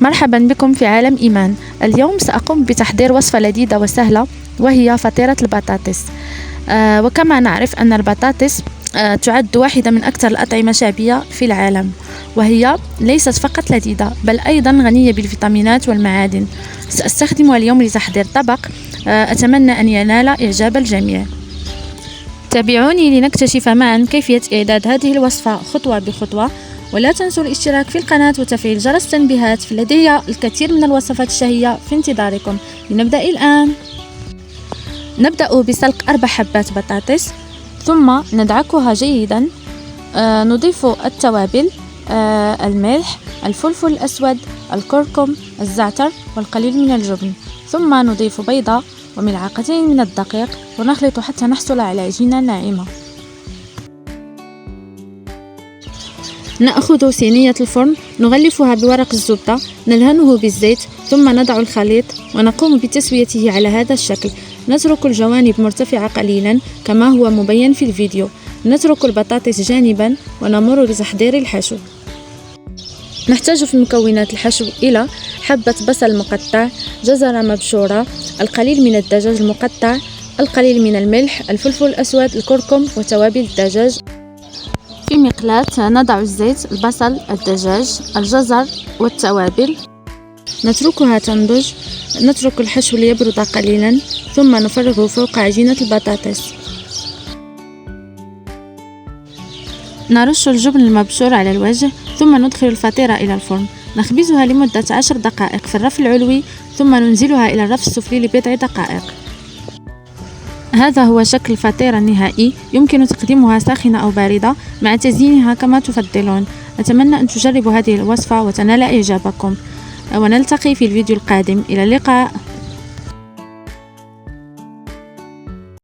مرحبا بكم في عالم إيمان. اليوم سأقوم بتحضير وصفة لذيذة وسهلة وهي فطيرة البطاطس. وكما نعرف أن البطاطس تعد واحدة من أكثر الأطعمة شعبية في العالم، وهي ليست فقط لذيذة بل أيضا غنية بالفيتامينات والمعادن. سأستخدمها اليوم لتحضير طبق أتمنى أن ينال إعجاب الجميع. تابعوني لنكتشف معا كيفية إعداد هذه الوصفة خطوة بخطوة، ولا تنسوا الاشتراك في القناة وتفعيل جرس التنبيهات، فلدي الكثير من الوصفات الشهية في انتظاركم. لنبدأ الآن. نبدأ بسلق 4 حبات بطاطس، ثم ندعكها جيدا. نضيف التوابل، الملح، الفلفل الأسود، الكركم، الزعتر والقليل من الجبن، ثم نضيف بيضة وملعقتين من الدقيق ونخلط حتى نحصل على عجينة ناعمة. نأخذ صينية الفرن نغلفها بورق الزبدة، نلهنه بالزيت، ثم نضع الخليط ونقوم بتسويته على هذا الشكل. نترك الجوانب مرتفعة قليلا كما هو مبين في الفيديو. نترك البطاطس جانبا ونمر بتحضير الحشو. نحتاج في مكونات الحشو إلى حبة بصل مقطع، جزرة مبشورة، القليل من الدجاج المقطع، القليل من الملح، الفلفل الأسود، الكركم وتوابل الدجاج. في مقلاة نضع الزيت، البصل، الدجاج، الجزر والتوابل، نتركها تنضج. نترك الحشو ليبرد قليلا ثم نفرغه فوق عجينة البطاطس. نرش الجبن المبشور على الوجه، ثم ندخل الفطيرة إلى الفرن. نخبزها لمدة 10 دقائق في الرف العلوي، ثم ننزلها إلى الرف السفلي لبضع دقائق. هذا هو شكل الفطيرة النهائي. يمكن تقديمها ساخنة أو باردة مع تزيينها كما تفضلون. أتمنى أن تجربوا هذه الوصفة وتنال إعجابكم، ونلتقي في الفيديو القادم. إلى اللقاء.